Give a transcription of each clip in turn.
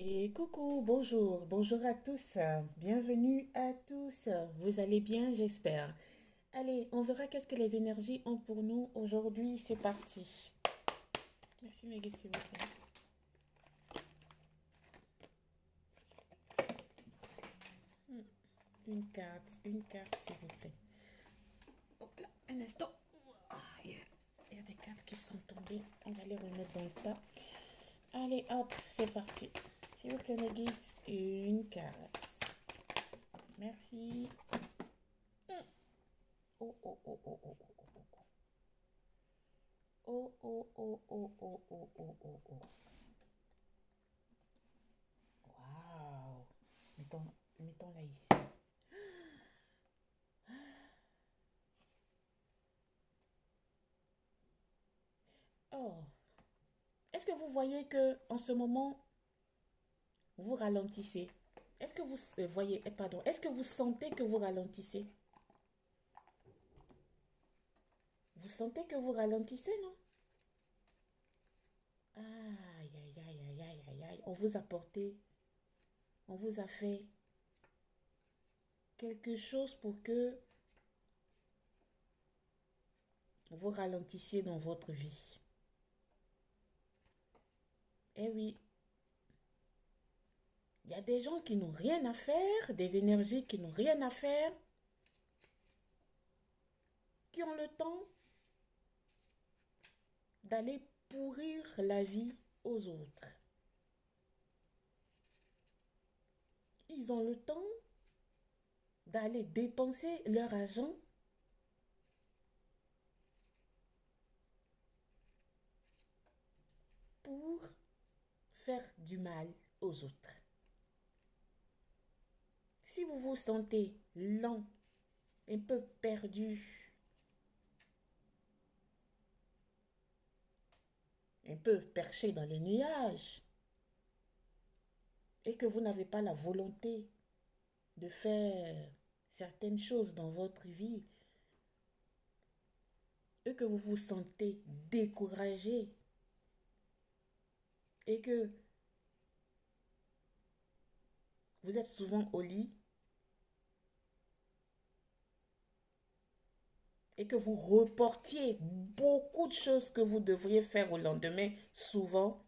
Et coucou, bonjour, bonjour à tous, bienvenue à tous. Vous allez bien, j'espère. Allez, on verra qu'est-ce que les énergies ont pour nous aujourd'hui. C'est parti. Merci Maggie, s'il vous plaît. Une carte, s'il vous plaît. Hop là, un instant. Ah, il y a des cartes qui sont tombées. On va les remettre dans le tas. Allez, hop, c'est parti. S'il vous plaît, Maggie, une carte. Merci. Oh, oh, oh, oh, oh, oh, oh, oh. Oh, oh, oh, oh, oh, oh, oh, oh, oh. Waouh. Mettons-la ici. Oh. Est-ce que vous voyez que en ce moment, vous ralentissez? Est-ce que vous voyez, pardon, est-ce que vous sentez que vous ralentissez? Vous sentez que vous ralentissez, non? Aïe, aïe, aïe, aïe, aïe, aïe, aïe. On vous a fait quelque chose pour que vous ralentissiez dans votre vie. Eh oui, il y a des gens qui n'ont rien à faire, des énergies qui n'ont rien à faire, qui ont le temps d'aller pourrir la vie aux autres. Ils ont le temps d'aller dépenser leur argent pour faire du mal aux autres. Si vous vous sentez lent, un peu perdu, un peu perché dans les nuages, et que vous n'avez pas la volonté de faire certaines choses dans votre vie, et que vous vous sentez découragé, et que vous êtes souvent au lit, et que vous reportiez beaucoup de choses que vous devriez faire au lendemain, souvent,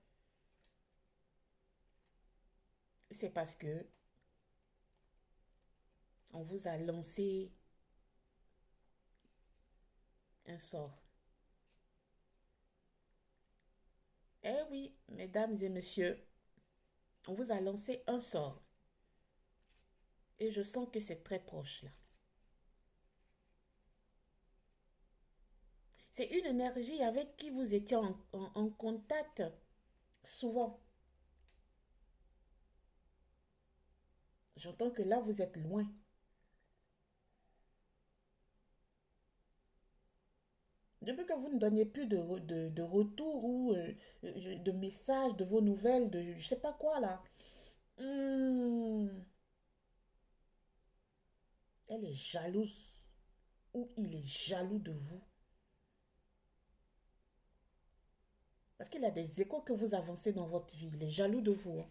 c'est parce que on vous a lancé un sort. Eh oui, mesdames et messieurs, on vous a lancé un sort. Et je sens que c'est très proche là. C'est une énergie avec qui vous étiez en contact souvent. J'entends que là, vous êtes loin. Depuis que vous ne donniez plus de retour ou de messages, de vos nouvelles, de je sais pas quoi là. Hmm, elle est jalouse ou il est jaloux de vous. Parce qu'il a des échos que vous avancez dans votre vie. Il est jaloux de vous, hein.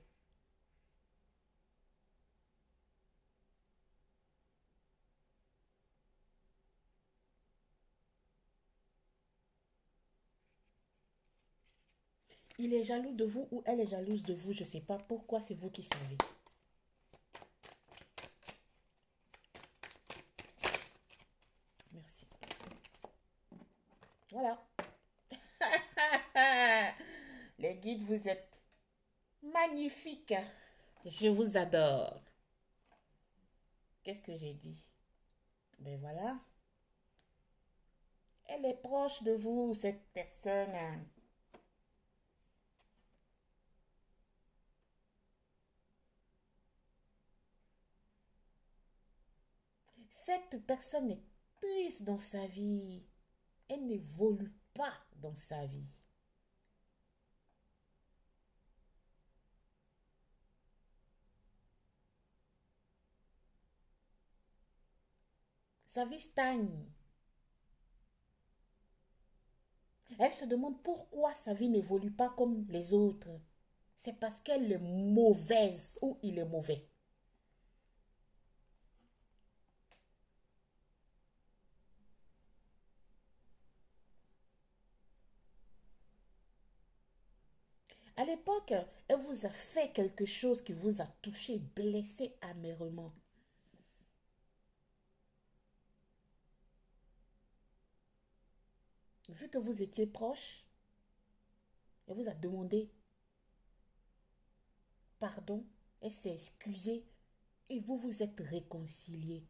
Il est jaloux de vous ou elle est jalouse de vous. Je ne sais pas pourquoi, c'est vous qui savez. Merci. Voilà. Les guides, vous êtes magnifiques. Je vous adore. Qu'est-ce que j'ai dit? Ben voilà. Elle est proche de vous, cette personne. Cette personne est triste dans sa vie. Elle n'évolue pas dans sa vie. Sa vie stagne. Elle se demande pourquoi sa vie n'évolue pas comme les autres. c'est parce qu'elle est mauvaise ou il est mauvais. À l'époque, elle vous a fait quelque chose qui vous a touché, blessé amèrement. Vu que vous étiez proche, elle vous a demandé pardon, elle s'est excusée et vous vous êtes réconciliés.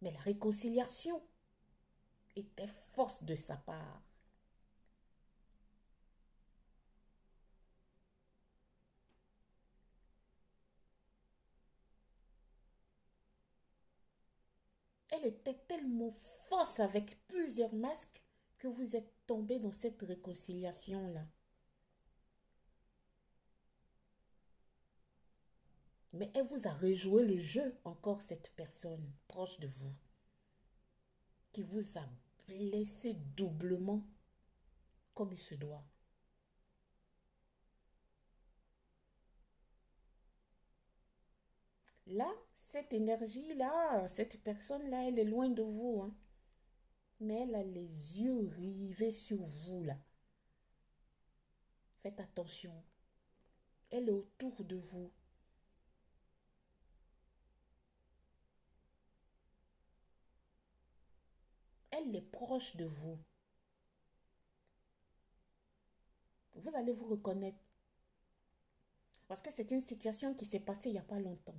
Mais la réconciliation était force de sa part. Elle était tellement forte avec plusieurs masques que vous êtes tombé dans cette réconciliation-là. Mais elle vous a rejoué le jeu, encore cette personne proche de vous, qui vous a blessé doublement comme il se doit. Là, cette énergie-là, cette personne-là, elle est loin de vous, hein. Mais elle a les yeux rivés sur vous, là. Faites attention. Elle est autour de vous. Elle est proche de vous. Vous allez vous reconnaître. Parce que c'est une situation qui s'est passée il n'y a pas longtemps.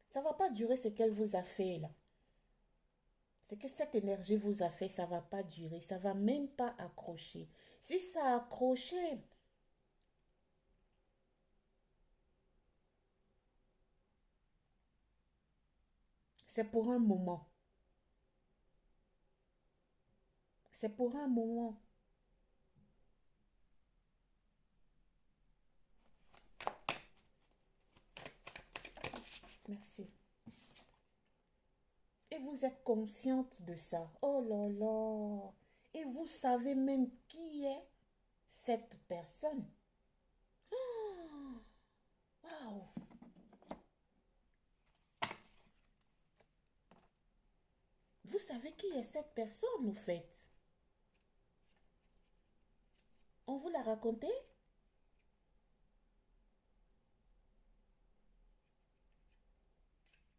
Ça ne va pas durer ce qu'elle vous a fait là. Ce que cette énergie vous a fait, ça ne va pas durer. Ça ne va même pas accrocher. Si ça a accroché, c'est pour un moment. C'est pour un moment. Merci. Et vous êtes consciente de ça. Oh là là. Et vous savez même qui est cette personne. Waouh. Vous savez qui est cette personne, au fait? On vous l'a raconté?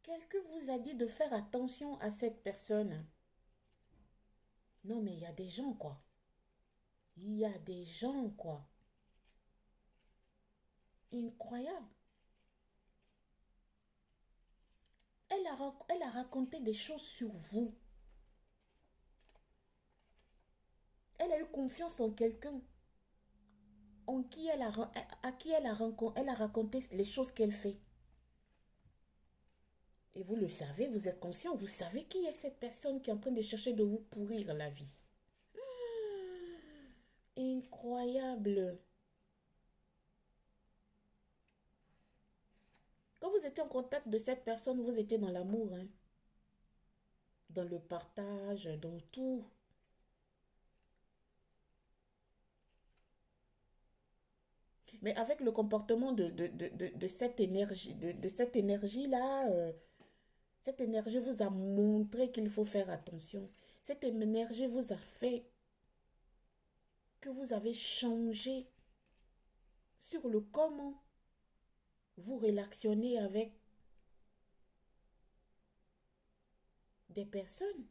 Quelqu'un vous a dit de faire attention à cette personne. Non, mais il y a des gens, quoi. Il y a des gens, quoi. Incroyable. Elle a raconté des choses sur vous. Elle a eu confiance en quelqu'un en qui à qui elle a raconté les choses qu'elle fait. Et vous le savez, vous êtes conscient, vous savez qui est cette personne qui est en train de chercher de vous pourrir la vie. Incroyable. Quand vous étiez en contact de cette personne, vous étiez dans l'amour, hein, dans le partage, dans tout. Mais avec le comportement de cette énergie, de cette énergie-là, cette énergie vous a montré qu'il faut faire attention. Cette énergie vous a fait que vous avez changé sur le comment vous relationnez avec des personnes.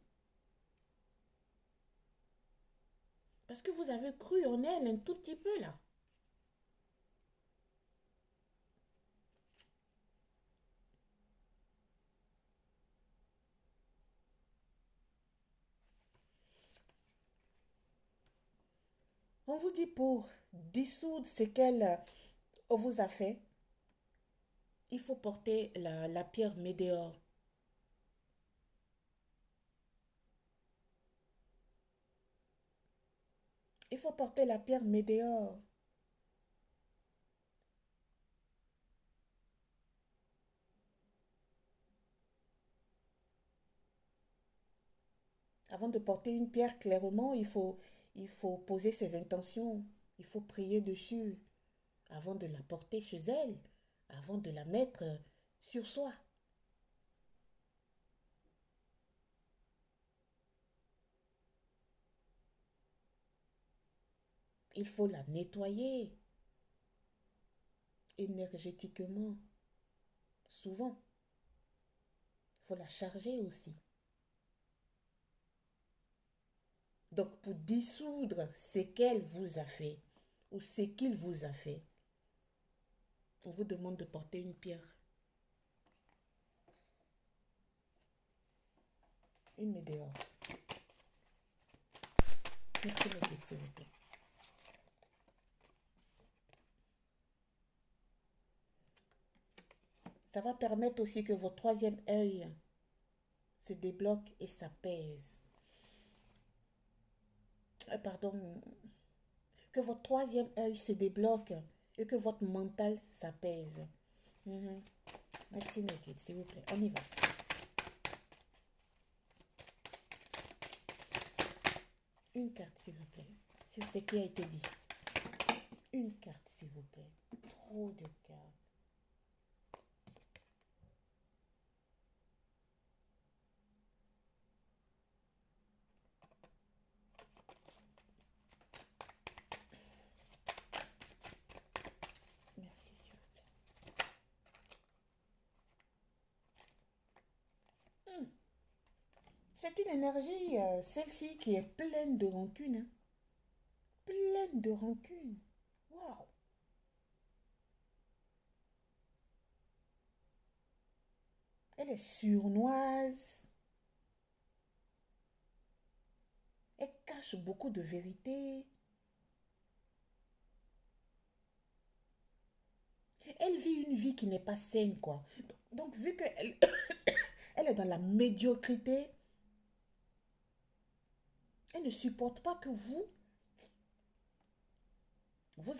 Parce que vous avez cru en elle un tout petit peu là. On vous dit pour dissoudre ce qu'elle vous a fait, il faut porter la pierre météore. 。 . 。 . 。 . . . . . . . . . . . . . . . . . . . . . . . . . . . . . . . . 。 . 。 . 。 . 。 . . . 。 . . . . . . 。 . . Il faut porter la pierre météore. Avant de porter une pierre, clairement, il faut poser ses intentions. Il faut prier dessus avant de la porter chez elle, avant de la mettre sur soi. Il faut la nettoyer énergétiquement, souvent. Il faut la charger aussi. Donc, pour dissoudre ce qu'elle vous a fait ou ce qu'il vous a fait, on vous demande de porter une pierre, une météore. Merci, mon guide, s'il vous plaît. Ça va permettre aussi que votre troisième œil se débloque et s'apaise. Pardon, que votre troisième œil se débloque et que votre mental s'apaise. Merci, mes guides, s'il vous plaît. On y va. Une carte, s'il vous plaît, sur ce qui a été dit. Une carte, s'il vous plaît. Trop de cartes. Merci, s'il vous plaît. C'est une énergie, celle-ci, qui est pleine de rancune. Hein. Pleine de rancune. Waouh. Elle est sournoise. Elle cache beaucoup de vérité. Elle vit une vie qui n'est pas saine, quoi. Donc vu qu'elle elle est dans la médiocrité, elle ne supporte pas que vous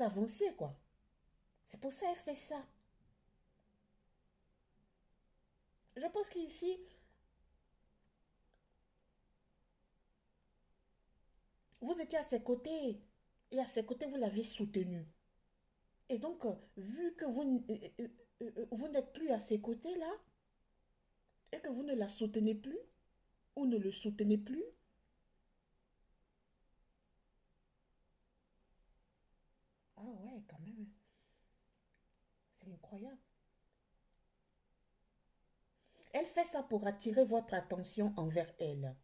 avanciez, quoi. C'est pour ça qu'elle fait ça. Je pense qu'ici, vous étiez à ses côtés. Et à ses côtés, vous l'avez soutenu. Et donc, vu que vous n'êtes plus à ses côtés, là, et que vous ne la soutenez plus, ou ne le soutenez plus, ah ouais, quand même, c'est incroyable. Elle fait ça pour attirer votre attention envers elle.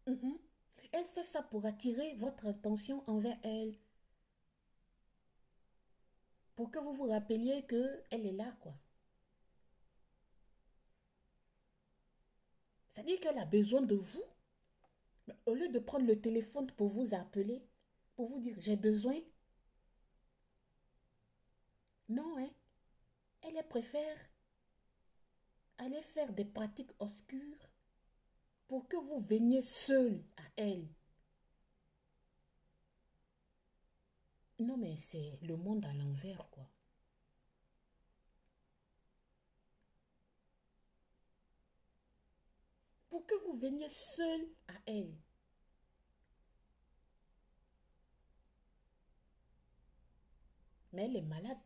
Mhm. Elle fait ça pour attirer votre attention envers elle. Pour que vous vous rappeliez que elle est là, quoi. C'est-à-dire qu'elle a besoin de vous. Mais au lieu de prendre le téléphone pour vous appeler, pour vous dire j'ai besoin, non, hein. Elle préfère aller faire des pratiques obscures pour que vous veniez seul à elle. Non, mais c'est le monde à l'envers, quoi. Pour que vous veniez seul à elle. Mais elle est malade.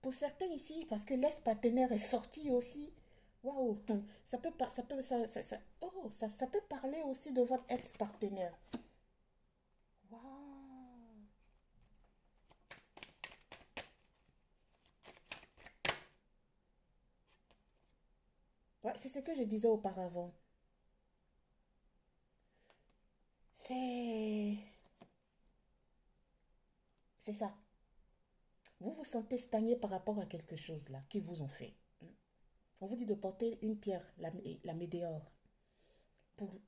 Pour certains ici, parce que l'ex-partenaire est sorti aussi. Waouh, ça peut pas, ça peut, oh, ça peut parler aussi de votre ex-partenaire. Waouh. Ouais, c'est ce que je disais auparavant. C'est, c'est ça. Vous vous sentez stagné par rapport à quelque chose là qu'ils vous ont fait. On vous dit de porter une pierre, la météore, pour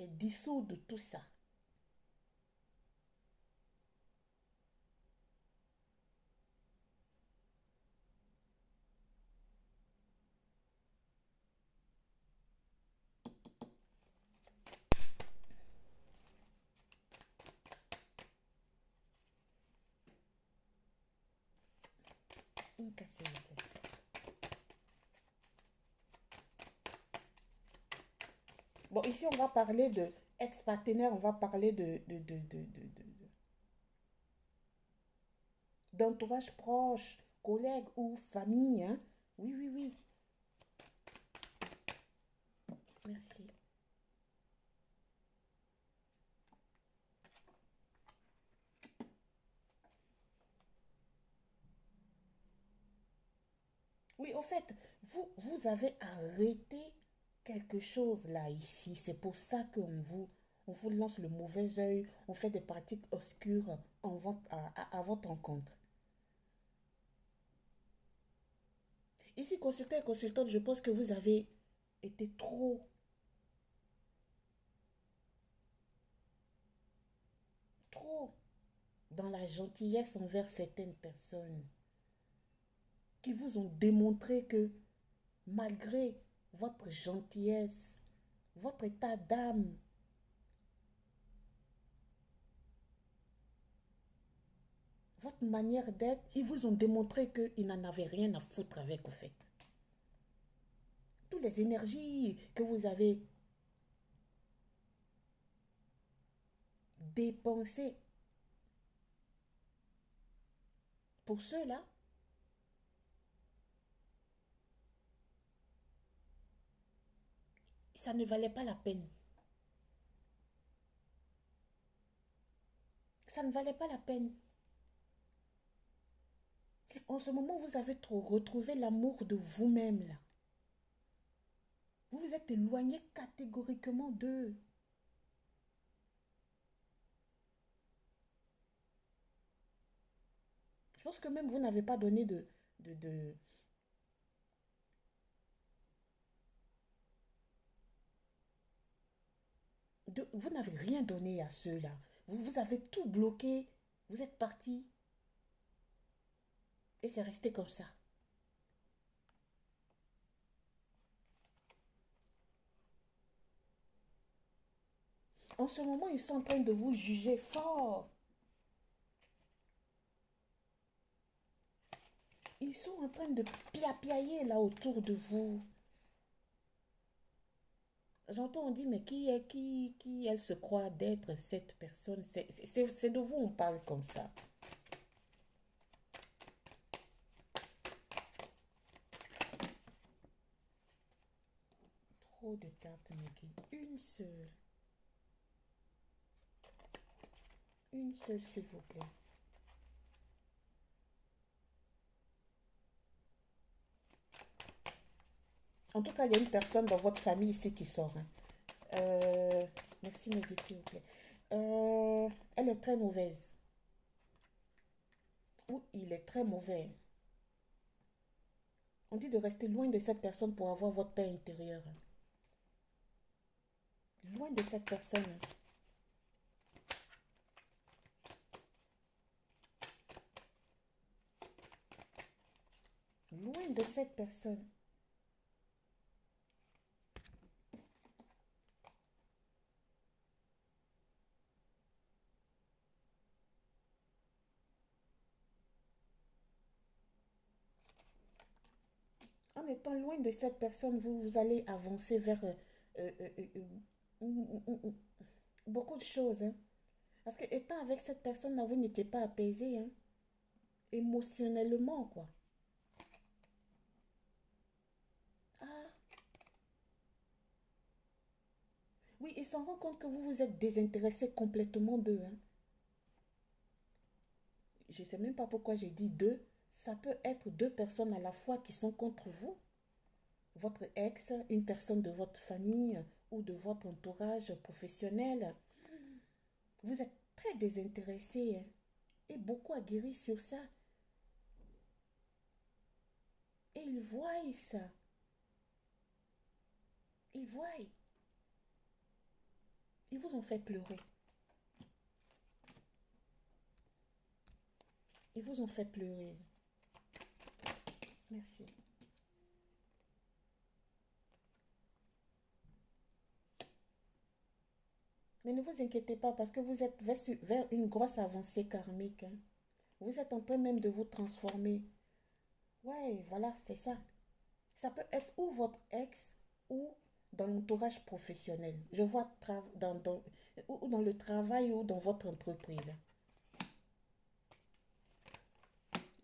dissoudre tout ça. Une carte, s'il vous plaît. Bon, ici, on va parler de ex-partenaire, on va parler d'entourage proche, collègue ou famille, hein. Oui, oui, oui. Merci. Oui, en fait, vous avez arrêté quelque chose là, ici. C'est pour ça on vous lance le mauvais œil, on fait des pratiques obscures à votre encontre. Ici, consultant et consultante, je pense que vous avez été trop dans la gentillesse envers certaines personnes qui vous ont démontré que malgré votre gentillesse, votre état d'âme, votre manière d'être, ils vous ont démontré qu'ils n'en avaient rien à foutre avec, au fait. Toutes les énergies que vous avez dépensées pour ceux-là, ça ne valait pas la peine. Ça ne valait pas la peine. En ce moment, vous avez trop retrouvé l'amour de vous-même, là. Vous vous êtes éloigné catégoriquement d'eux. Je pense que même vous n'avez pas donné de, de, vous n'avez rien donné à ceux-là. Vous avez tout bloqué. Vous êtes parti et c'est resté comme ça. En ce moment, ils sont en train de vous juger fort. Ils sont en train de piapiailler là autour de vous. J'entends, on dit, mais qui elle se croit d'être cette personne? C'est de vous on parle comme ça. Trop de cartes me guident. Une seule. Une seule, s'il vous plaît. En tout cas, il y a une personne dans votre famille ici qui sort, hein. Euh, merci, me guide, s'il vous plaît. Elle est très mauvaise. Ou il est très mauvais. On dit de rester loin de cette personne pour avoir votre paix intérieure. Loin de cette personne. Loin de cette personne. En étant loin de cette personne, vous allez avancer vers euh, euh, euh, euh, beaucoup de choses, hein. Parce que étant avec cette personne-là, vous n'étiez pas apaisé, hein, émotionnellement, quoi. Ah, oui, il s'en rend compte que vous vous êtes désintéressé complètement d'eux, hein. Je ne sais même pas pourquoi j'ai dit deux. Ça peut être deux personnes à la fois qui sont contre vous. Votre ex, une personne de votre famille ou de votre entourage professionnel. Vous êtes très désintéressé, hein, et beaucoup aguerri sur ça. Et ils voient ça. Ils voient. Ils vous ont fait pleurer. Ils vous ont fait pleurer. Merci. Mais ne vous inquiétez pas parce que vous êtes vers une grosse avancée karmique, hein. Vous êtes en train même de vous transformer. Ouais, voilà, c'est ça. Ça peut être ou votre ex ou dans l'entourage professionnel. Je vois ou dans le travail ou dans votre entreprise.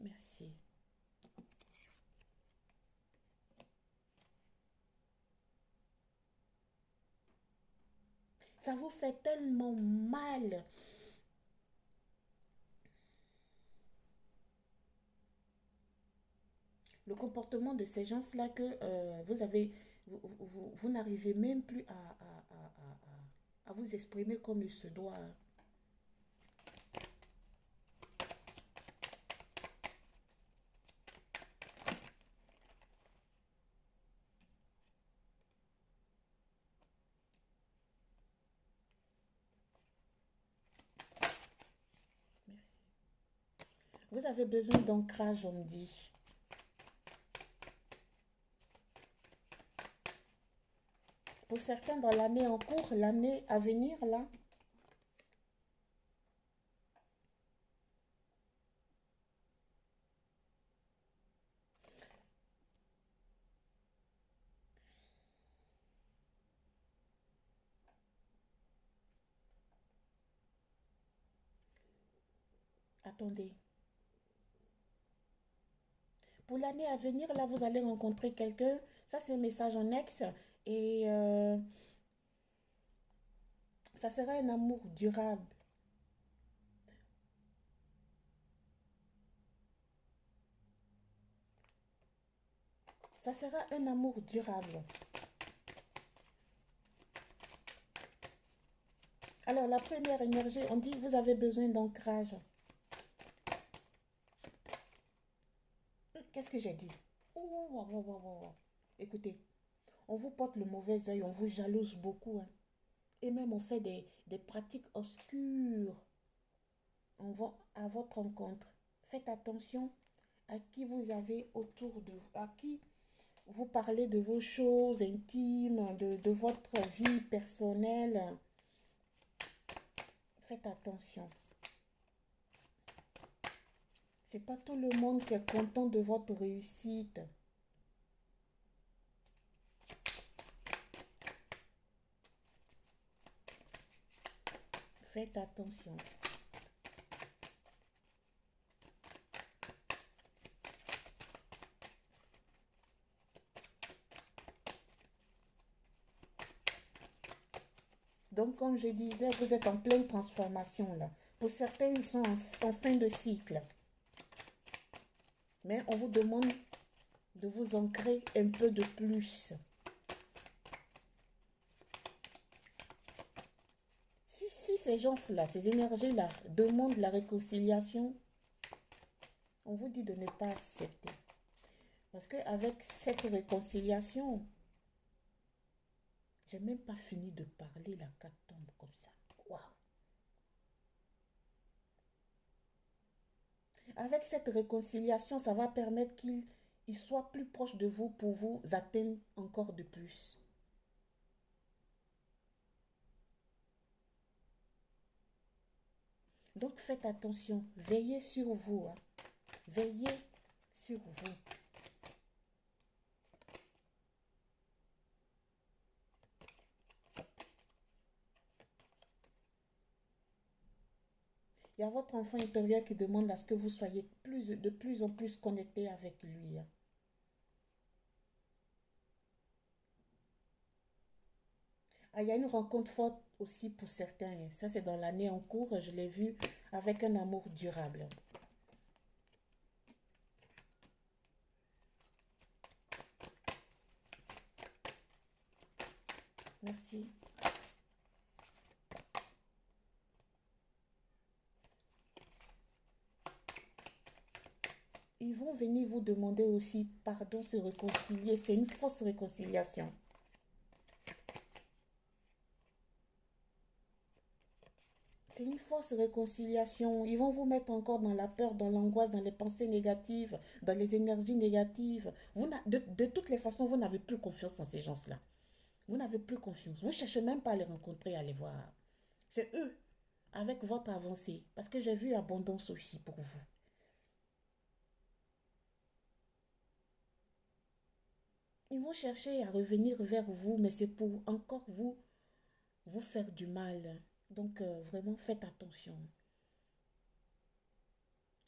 Merci. Ça vous fait tellement mal. Le comportement de ces gens-là que vous n'arrivez même plus à vous exprimer comme il se doit. Merci. Vous avez besoin d'ancrage, on me dit. Pour certains, dans l'année en cours, l'année à venir, là, attendez. Pour l'année à venir, là, vous allez rencontrer quelqu'un. Ça, c'est un message en ex. Et ça sera un amour durable. Ça sera un amour durable. Alors, la première énergie, on dit, vous avez besoin d'ancrage. Qu'est-ce que j'ai dit? Oh, wow, wow, wow, wow. Écoutez, on vous porte le mauvais œil, on vous jalouse beaucoup, hein. Et même on fait des pratiques obscures. On va à votre rencontre. Faites attention à qui vous avez autour de vous, à qui vous parlez de vos choses intimes, de votre vie personnelle. Faites attention. C'est pas tout le monde qui est content de votre réussite. Faites attention. Donc, comme je disais, vous êtes en pleine transformation là. Pour certains, ils sont en fin de cycle. Mais on vous demande de vous ancrer un peu de plus. Si ces gens-là, ces énergies-là, demandent la réconciliation, on vous dit de ne pas accepter. Parce qu'avec cette réconciliation, j'ai même pas fini de parler, la carte tombe comme ça. Waouh! Avec cette réconciliation, ça va permettre qu'il soit plus proche de vous pour vous atteindre encore de plus. Donc faites attention, veillez sur vous, hein. Veillez sur vous. Il y a votre enfant intérieur qui demande à ce que vous soyez de plus en plus connecté avec lui, hein. Ah, il y a une rencontre forte aussi pour certains, hein. Ça, c'est dans l'année en cours. Je l'ai vu avec un amour durable. Merci. Ils vont venir vous demander aussi pardon, se réconcilier. C'est une fausse réconciliation. C'est une fausse réconciliation. Ils vont vous mettre encore dans la peur, dans l'angoisse, dans les pensées négatives, dans les énergies négatives. De toutes les façons, vous n'avez plus confiance en ces gens-là. Vous n'avez plus confiance. Vous ne cherchez même pas à les rencontrer, à les voir. C'est eux, avec votre avancée. Parce que j'ai vu abondance aussi pour vous. Ils vont chercher à revenir vers vous, mais c'est pour encore vous faire du mal. Donc, vraiment, faites attention.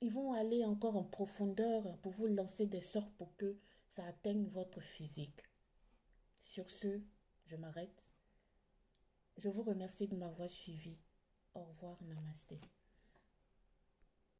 Ils vont aller encore en profondeur pour vous lancer des sorts pour que ça atteigne votre physique. Sur ce, je m'arrête. Je vous remercie de m'avoir suivi. Au revoir, namasté.